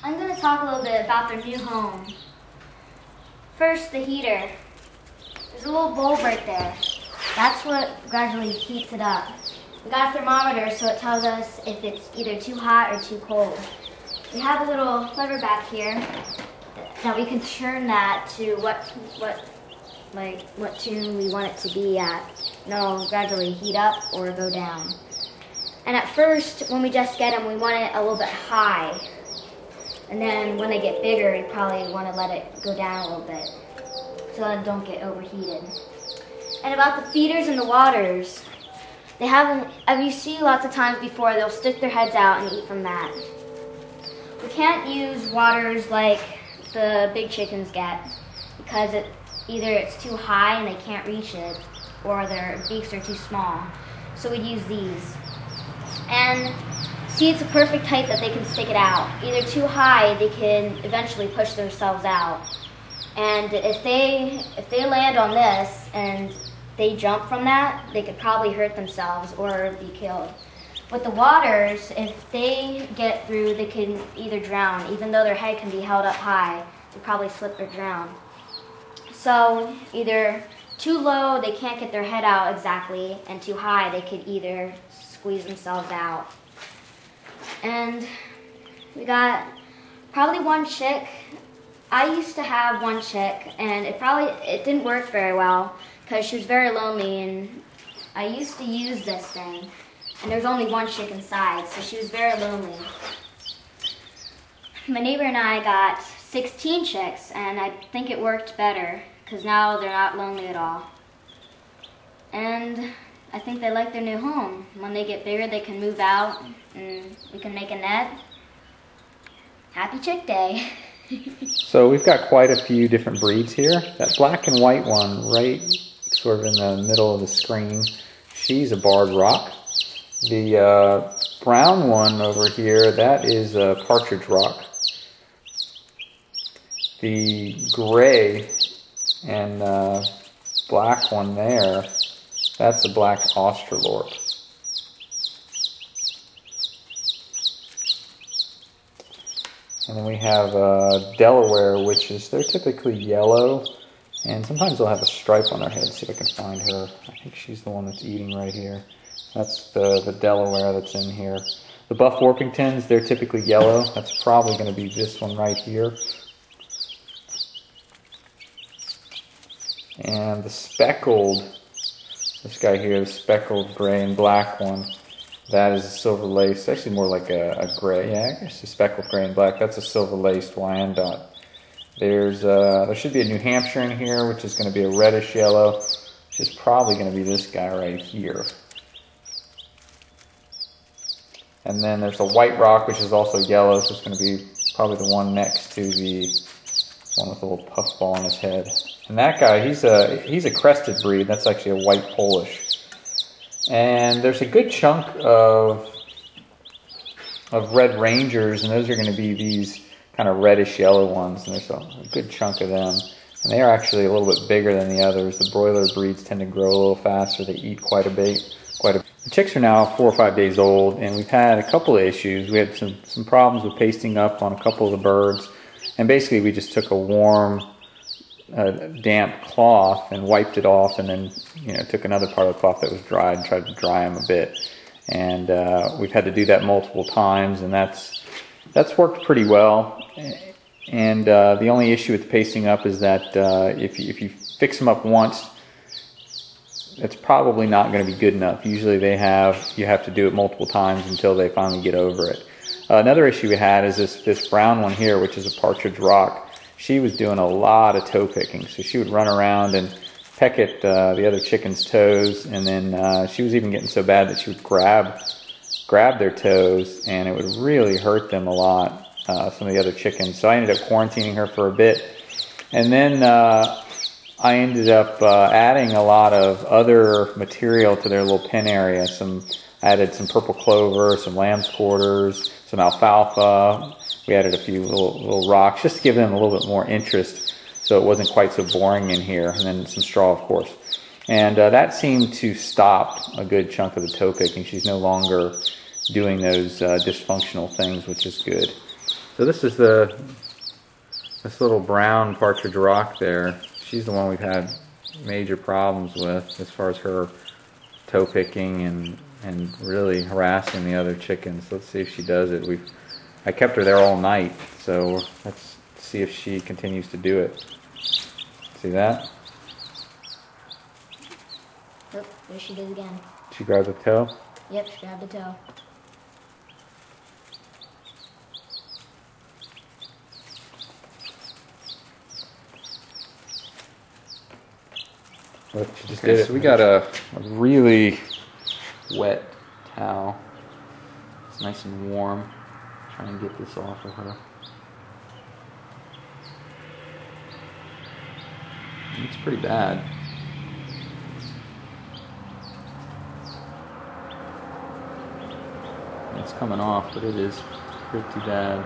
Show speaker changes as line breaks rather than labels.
I'm going to talk a little bit about their new home. First, the heater. There's a little bulb right there. That's what gradually heats it up. We got a thermometer so it tells us if it's either too hot or too cold. We have a little lever back here that we can turn that to what tune we want it to be at. And it'll gradually heat up or go down. And at first, when we just get them, we want it a little bit high. And then when they get bigger, you probably want to let it go down a little bit so that it don't get overheated. And about the feeders and the waters, they have, as you see lots of times before, they'll stick their heads out and eat from that. We can't use waters like the big chickens get because either it's too high and they can't reach it, or their beaks are too small. So we'd use these. And see, it's a perfect height that they can stick it out. Either too high, they can eventually push themselves out. And if they land on this and they jump from that, they could probably hurt themselves or be killed. With the waters, if they get through, they can either drown. Even though their head can be held up high, they probably slip or drown. So either too low, they can't get their head out exactly, and too high, they could either squeeze themselves out. And we got probably one chick. I used to have one chick, and it didn't work very well because she was very lonely, and I used to use this thing, and there's only one chick inside, so she was very lonely. My neighbor and I got 16 chicks, and I think it worked better because now they're not lonely at all. And I think they like their new home. When they get bigger, they can move out, and we can make a net. Happy Chick Day.
So we've got quite a few different breeds here. That black and white one right sort of in the middle of the screen, she's a barred rock. The brown one over here, that is a partridge rock. The gray and black one there, that's a black Australorp. And then we have Delaware, which is, they're typically yellow, and sometimes they'll have a stripe on their head. See if I can find her. I think she's the one that's eating right here. That's the Delaware that's in here. The Buff Orpingtons, they're typically yellow. That's probably going to be this one right here. And the speckled, this guy here, the speckled gray and black one, that is a silver laced, actually more like a gray, yeah, I guess a speckled gray and black. That's a silver laced Wyandotte. There should be a New Hampshire in here, which is going to be a reddish yellow, which is probably going to be this guy right here. And then there's a white rock, which is also yellow, so it's going to be probably the one next to the one with a little puffball on his head. And that guy, he's a crested breed. That's actually a white Polish. And there's a good chunk of Red Rangers, and those are going to be these kind of reddish yellow ones, and there's a good chunk of them. And they are actually a little bit bigger than the others. The broiler breeds tend to grow a little faster. They eat quite a bit. The chicks are now 4 or 5 days old, and we've had a couple of issues. We had some problems with pasting up on a couple of the birds, and basically we just took a warm, damp cloth and wiped it off, and then took another part of the cloth that was dried and tried to dry them a bit. And we've had to do that multiple times, and that's worked pretty well. And the only issue with pasting up is that if you fix them up once, it's probably not going to be good enough. Usually you have to do it multiple times until they finally get over it. Another issue we had is this brown one here, which is a partridge rock. She was doing a lot of toe picking, so she would run around and peck at the other chickens' toes, and then she was even getting so bad that she would grab their toes, and it would really hurt them a lot, some of the other chickens. So I ended up quarantining her for a bit, and then I ended up adding a lot of other material to their little pen area. I added some purple clover, some lamb's quarters, some alfalfa. We added a few little rocks just to give them a little bit more interest so it wasn't quite so boring in here, and then some straw, of course. And that seemed to stop a good chunk of the toe picking. She's no longer doing those dysfunctional things, which is good. So this is this little brown partridge rock there. She's the one we've had major problems with as far as her toe picking and really harassing the other chickens. Let's see if she does it. I kept her there all night, so let's see if she continues to do it. See that?
Oh, there she does again.
She grabs a toe.
Yep, she grabbed a toe.
Look, she just did it. So we got a really wet towel. It's nice and warm. Try and get this off of her. It's pretty bad. It's coming off, but it is pretty bad.